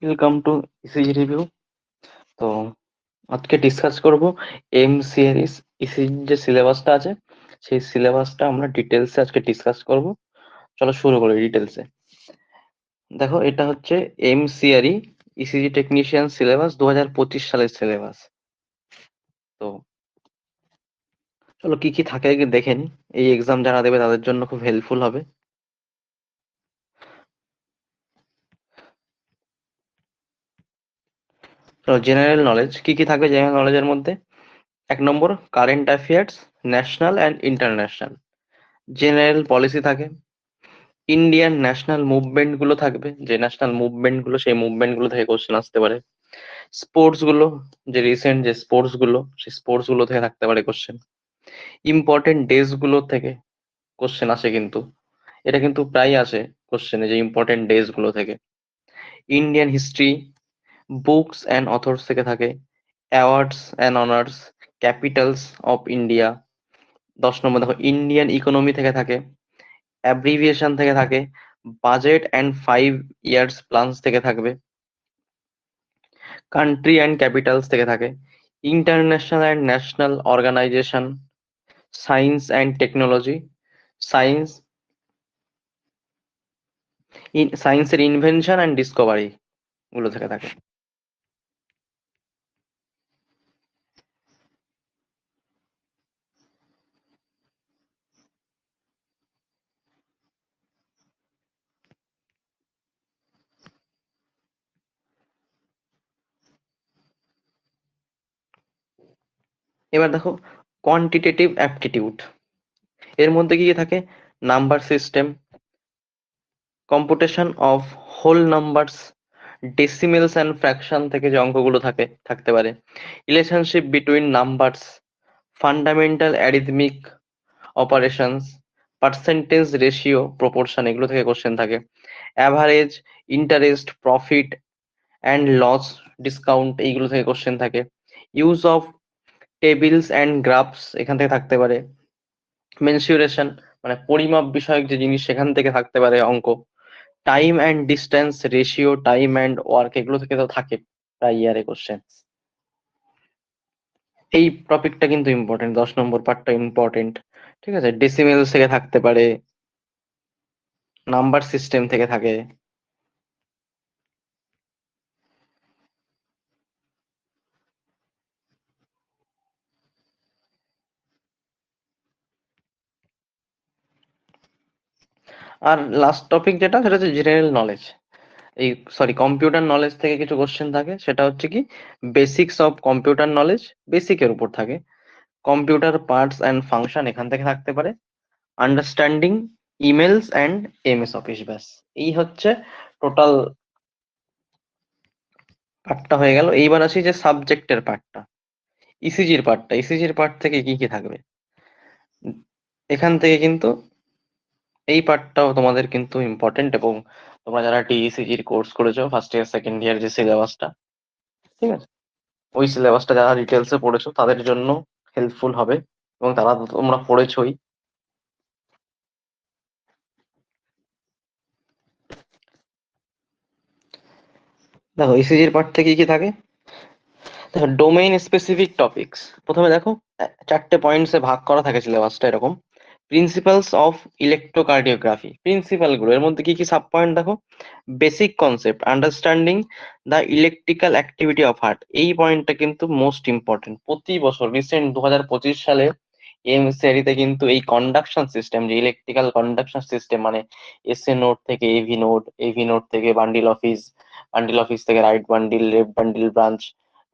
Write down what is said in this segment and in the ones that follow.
Welcome to ECG review. তো আজকে discuss করব এম সিরিজ ইসিজির যে সিলেবাসটা আছে সেই সিলেবাসটা আমরা ডিটেলসে আজকে ডিসকাস করব। চলো শুরু করি ডিটেলসে। দেখো, এটা হচ্ছে M CRE ECG technician syllabus 2025 সালের সিলেবাস। তো চলো কি কি থাকে আগে দেখে নি, এই এক্সাম যারা দেবে তাদের জন্য খুব হেল্পফুল হবে। চলো, জেনারেল নলেজ কি কি থাকবে জেনারেল নলেজের মধ্যে। 1 number, current affairs, national and international. General policy থাকে। ইন্ডিয়ান ন্যাশনাল মুভমেন্ট গুলো থাকবে, যে ন্যাশনাল মুভমেন্ট গুলো সেই মুভমেন্ট গুলো থেকে কোশ্চেন আসতে পারে। স্পোর্টস গুলো, যে রিসেন্ট যে স্পোর্টস গুলো সেই স্পোর্টস গুলো থেকে থাকতে পারে কোশ্চেন। ইম্পর্টেন্ট ডেজ গুলো থেকে কোশ্চেন আসে, কিন্তু এটা কিন্তু প্রায় আসে কোশ্চেনে, যে ইম্পর্টেন্ট ডেজ গুলো থেকে। Indian history, books and authors থেকে থাকে। Awards and honours, capitals of India. 10 number দেখো, ইন্ডিয়ান ইকোনমি থেকে থাকে। অ্যাব্রিভিয়েশন থেকে থাকে। বাজেট অ্যান্ড 5 ইয়ার্স প্ল্যানস থেকে থাকবে। কান্ট্রি অ্যান্ড ক্যাপিটালস থেকে থাকে। International and national organization, science and technology, science সায়েন্সের ইনভেনশন অ্যান্ড ডিসকভারি গুলো থেকে থাকে। এবার দেখো, কোয়ান্টিটেটিভ অ্যাপটিটিউড, এর মধ্যে কি কি থাকে। Number system, computation of whole numbers, decimals and fraction থেকে যে অঙ্কগুলো থাকে থাকতে পারে। Relationship between numbers, fundamental arithmetic operations, percentage ratio, proportion, এগুলো থেকে কোশ্চেন থাকে। Average, interest, profit and loss, discount, এইগুলো থেকে কোশ্চেন থাকে। Use of tables and graphs, এখান থেকে থাকতে পারে। মেনসুরেশন, মানে পরিমাপ বিষয়ক যে জিনিস, সেখান থেকে থাকতে পারে অঙ্ক। Time and distance ratio, time and work, এগুলো থেকে তো থাকে প্রায় ইয়ারে কোশ্চেন। এই টপিকটা কিন্তু ইম্পর্টেন্ট, 10 নম্বর পার্টটা ইম্পর্টেন্ট। ঠিক আছে, ডেসিমেলস থেকে থাকতে পারে, নাম্বার সিস্টেম থেকে থাকে। আর লাস্ট টপিক যেটা, সেটা হচ্ছে জেনারেল নলেজ। এই সরি, কম্পিউটার নলেজ থেকে কিছু কোশ্চেন থাকে, সেটা হচ্ছে কি বেসিক্স অফ কম্পিউটার নলেজ, বেসিকের উপর থাকে। কম্পিউটার পার্টস অ্যান্ড ফাংশন, এখান থেকে থাকতে পারে। Understanding emails and MS office, ব্যাস এই হচ্ছে টোটাল পার্টটা হয়ে গেল। এইবার আসি যে সাবজেক্টের পার্টটা, ইসিজির পার্টটা। ইসিজির পার্ট থেকে কি কি থাকবে, এখান থেকে কিন্তু এই পার্টটাও তোমাদের কিন্তু ইম্পর্টেন্ট। এবং তোমরা যারা টিইসিজির কোর্স করেছো ফার্স্ট ইয়ার সেকেন্ড ইয়ার, যে সিলেবাসটা, ঠিক আছে, ওই সিলেবাসটা যারা ডিটেলসে পড়েছো তাদের জন্য হেল্পফুল হবে, এবং তারা তো তোমরা পড়েছোই। দেখো, ইসিজির পার্ট থেকে কি কি থাকে। দেখো, ডোমেইন স্পেসিফিক টপিকস, প্রথমে দেখো 4টে পয়েন্টসে ভাগ করা থাকে সিলেবাসটা এরকম। প্রিন্সিপালস অফ ইলেকট্রোকার্ডিওগ্রাফি, প্রিন্সিপাল গুলো, এর মধ্যে কি কি সাব পয়েন্ট দেখো। Basic concept, understanding the electrical activity of heart, এই পয়েন্টটা কিন্তু মোস্ট ইম্পর্টেন্ট। প্রতি বছর রিসেন্ট 2025 সালে এমসিআরই তে কিন্তু এই কন্ডাকশন সিস্টেম, যে ইলেকট্রিক্যাল কন্ডাকশন সিস্টেম, মানে এসএ নোড থেকে এভি নোড, এভি নোড থেকে বান্ডিল অফিস, বান্ডিল অফিস থেকে right bundle, left bundle branch,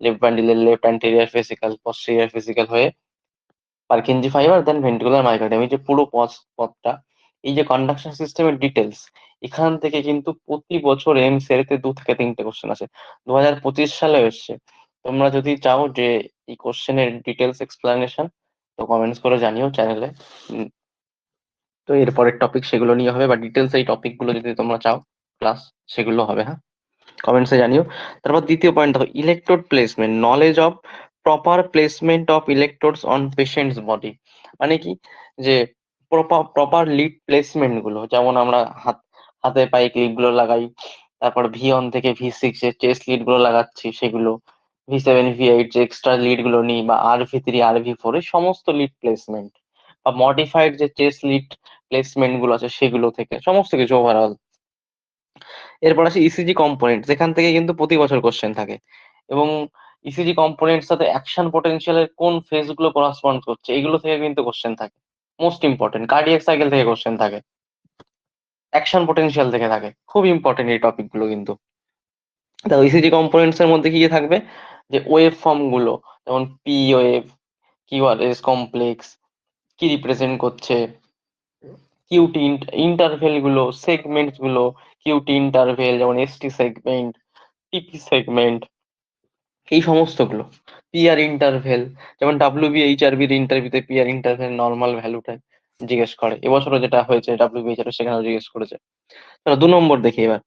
left বান্ডিলের left anterior fascicle, posterior fascicle হয়ে Purkinje fibre, then ventricular myocardium, এই যে পুরো পথটা, এই যে কন্ডাকশন সিস্টেমের ডিটেলস, এখান থেকে কিন্তু প্রতি বছর এমসিআর তে 2 থেকে 3টে কোশ্চেন আছে। 2025 সালে এসছে। তোমরা যদি চাও যে এই কোশ্চেনের ডিটেলস এক্সপ্লানেশন, তো কমেন্টস করে জানিও চ্যানেলে। তো এরপরের টপিক সেগুলো নিয়ে হবে, বা ডিটেলস এই টপিক গুলো যদি তোমরা চাও ক্লাস, সেগুলো হবে, হ্যাঁ, কমেন্টসে জানিও। তারপর দ্বিতীয় পয়েন্ট দেখো, electrode placement, knowledge of proper placement of electrodes on patient's body. মানে কি, যে প্রপার প্রপার লিড প্লেসমেন্ট গুলো, যেমন আমরা হাতে পায়ে ক্লিপ গুলো লাগাই, তারপর V1 থেকে V6 এর চেস্ট লিড গুলো লাগাচ্ছি সেগুলো, V7 V8 যে এক্সট্রা লিড গুলো নিই, বা RV3 RV4 এই সমস্ত লিড প্লেসমেন্ট বা মডিফাইড যে চেস্ট লিড প্লেসমেন্ট গুলো আছে সেগুলো থেকে সমস্ত কিছু ওভারঅল। এরপর আসে ইসিজি কম্পোনেন্ট, যেখান থেকে কিন্তু প্রতি বছর কোশ্চেন থাকে, এবং ইসিজি কম্পোনেন্ট সাথে অ্যাকশন পোটেনশিয়ালের কোন ফেজ গুলো করাসপন্ড করছে এগুলো থেকে কিন্তু কোশ্চেন থাকে। মোস্ট ইম্পর্টেন্ট কার্ডিয়াক সাইকেল থেকে কোশ্চেন থাকে, অ্যাকশন পোটেনশিয়াল থেকে থাকে, খুব ইম্পর্টেন্ট এই টপিক গুলো কিন্তু। তো ইসিজি কম্পোনেন্টস এর মধ্যে কি কি থাকবে, যে ওয়েভ ফর্ম গুলো, যেমন পি ওয়েভ, কিউআরএস কমপ্লেক্স, কি রিপ্রেজেন্ট করছে, কিউটি ইন্টারভেল গুলো, সেগমেন্টস গুলো, কিউটি ইন্টারভেল যেমন এসটি সেগমেন্ট, টিপি সেগমেন্ট, এই সমস্তগুলো, পিআর ইন্টারভেল, যেমন ডাব্লিউবিএইচআরবির ইন্টারভিউতে পিআর ইন্টারভেল নর্মাল ভ্যালুটা জিজ্ঞেস করে, এবছরও যেটা হয়েছে ডাব্লিউবিএইচআর সেখানেও জিজ্ঞেস করেছে। তাহলে 2 নম্বর দেখি এবার,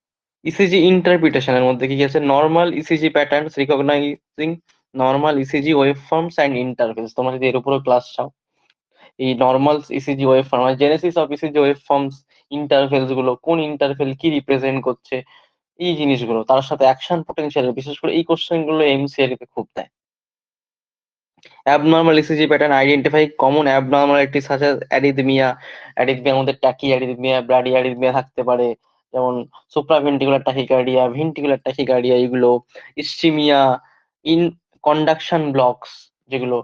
ইসিজি ইন্টারপ্রিটেশনের মধ্যে কি কি আছে, normal ECG patterns recognising normal ECG wave forms and intervals. তোমরা যদি এর উপরেও ক্লাস চাও, এই নর্মাল ইসিজি ওয়েভ ফর্ম মানে Genesis of ECG wave forms, intervals গুলো, কোন ইন্টারভেল কি রিপ্রেজেন্ট করছে, এই জিনিসগুলো, তার সাথে অ্যাকশন পোটেনশিয়াল, বিশেষ করে এই কোশ্চেন গুলো এমসিআর তে খুব দেয়। Abnormal ECG pattern identify common abnormality such as arrhythmia, অ্যারিথমিয়ার মধ্যে ট্যাকি অ্যারিথমিয়া, ব্র্যাডি অ্যারিথমিয়া থাকতে পারে, যেমন সুপ্রাভেন্টিকুলার ট্যাকিকার্ডিয়া, ভেন্টিকুলার ট্যাকিকার্ডিয়া, এগুলো ইসচিমিয়া, ইন কন্ডাকশন ব্লকস, যেগুলো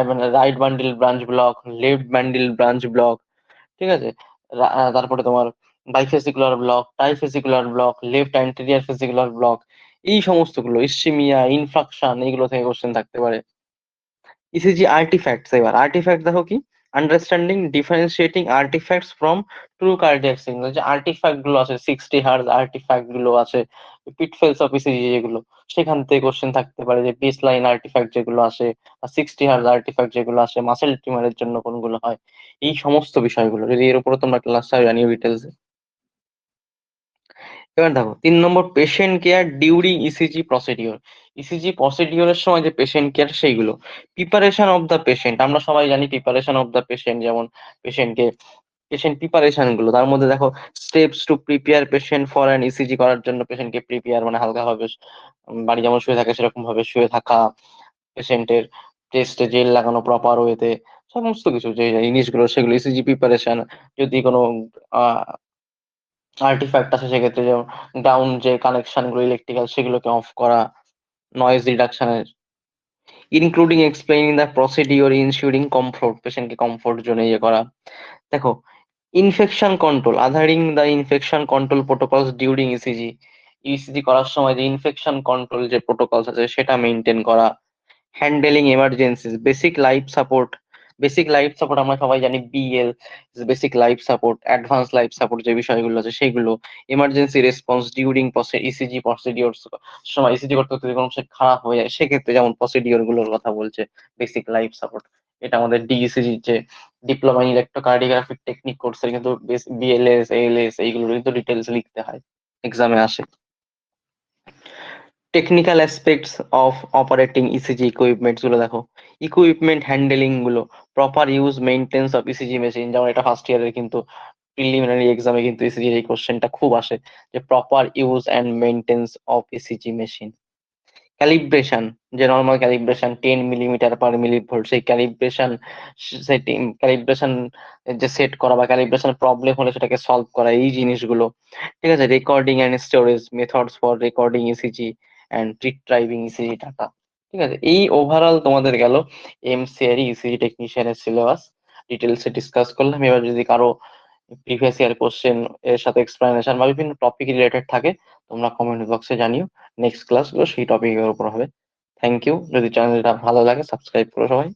মানে right bundle branch block, left bundle branch block, ঠিক আছে। তারপরে তোমার bifascicular block, trifascicular block, left anterior fascicular block, এই সমস্তগুলো ইসচিমিয়া, ইনফ্রাকশন, এইগুলো থেকে কোশ্চেন থাকতে পারে। ইসিজি আর্টিফ্যাক্টস, এবার আর্টিফ্যাক্ট দেখো কি, understanding differentiating artefacts from true cardiac signal, যে আর্টিফ্যাক্ট গুলো আছে, 60 হার্জ আর্টিফ্যাক্ট গুলো আছে, পিটফেলস অফ ইসিজি যেগুলো, সেখান থেকে কোশ্চেন থাকতে পারে, যে বেস লাইন আর্টিফ্যাক্ট যেগুলো আসে, বা 60 হার্জ আর্টিফ্যাক্ট যেগুলো আসে, মাসেল টিউমারের জন্য কোনগুলো হয়, এই সমস্ত বিষয়গুলো যদি এর উপরে তোমরা ক্লাস জানিও ডিটেলস। এবার দেখো 3 নম্বর, patient care during ECG procedure. ECG প্রসিডিওরের সময় যে পেশেন্ট কেয়ার সেইগুলো, প্রিপারেশন অফ দ্য পেশেন্ট, আমরা সবাই জানি প্রিপারেশন অফ দ্য পেশেন্ট, যেমন পেশেন্টকে পেশেন্ট প্রিপারেশন গুলো, তার মধ্যে দেখো steps to prepare patient for an ECG করার জন্য, পেশেন্টকে প্রিপেয়ার মানে হালকা ভাবে বাড়ি যেমন শুয়ে থাকে সেরকম ভাবে শুয়ে থাকা, পেশেন্টের চেস্টে জেল লাগানো প্রপার ওয়েতে, সমস্ত কিছু যে জিনিসগুলো সেগুলো ইসিজি প্রিপারেশন। যদি কোনো আহ আর্টিফ্যাক্ট আছে সেক্ষেত্রে, যেমন ডাউন যে কানেকশন গুলো ইলেকট্রিক্যাল সেগুলোকে অফ করা, নয়েজ রিডাকশনের, including explaining the procedure ensuring comfort, পেশেন্টকে কমফোর্ট জোনে ইয়ে করা। দেখো infection control, adhering the infection control protocols during ECG, ECG করার সময় যে ইনফেকশন কন্ট্রোল যে প্রোটোকলস আছে সেটা মেনটেন করা। Handling emergencies, basic life support আমরা সবাই জানি, BL, basic life support, advance life support যে বিষয়গুলো আছে সেইগুলো, emergency response during ECG procedure, সময় ইসিজি করতে করতে যদি কোনো কিছু খারাপ হয়ে যায় সেক্ষেত্রে যেমন প্রসিডিওর গুলোর কথা বলছে, বেসিক লাইফ সাপোর্ট। এটা আমাদের ডিইসিজি যে ডিপ্লোমা ইন ইলেকট্রোকার্ডিওগ্রাফিক টেকনিক কোর্সের কিন্তু বিএলএস এএলএস এইগুলো কিন্তু ডিটেলস লিখতে হয়, এক্সামে আসে। Technical aspects of operating ECG equipments গুলো দেখো, ইকুইপমেন্ট হ্যান্ডেলিং গুলো, proper use maintenance of ECG machine, যেমন এটা ফার্স্ট ইয়ারের কিন্তু প্রিলিমিনারি এক্সামে কিন্তু ইসিজি এই কোশ্চেনটা খুব আসে, যে proper use and maintenance of ECG machine. Calibration, যে নর্মাল ক্যালিব্রেশন 10 মিলিমিটার পার মিলিভোল্ট, সেই ক্যালিব্রেশন সেটিং, ক্যালিব্রেশন যে সেট করা বা ক্যালিব্রেশন প্রবলেম হলে সেটাকে সলভ করা, এই জিনিসগুলো, ঠিক আছে। Recording and storage methods for recording ECG and retrieving ECG data, ঠিক আছে। এই ওভারঅল তোমাদের গেল এমসিআরই ইসিজি টেকনিশিয়ানের সিলেবাস, ডিটেলসে ডিসকাস করলাম। এবার যদি কারো প্রিভিয়াস ইয়ার কোশ্চেন এর সাথে এক্সপ্লানেশন বা বিভিন্ন টপিক রিলেটেড থাকে, তোমরা কমেন্ট বক্সে জানিও, নেক্সট ক্লাসগুলো সেই টপিকের উপর হবে। থ্যাংক ইউ, যদি চ্যানেলটা ভালো লাগে সাবস্ক্রাইব করো সবাই।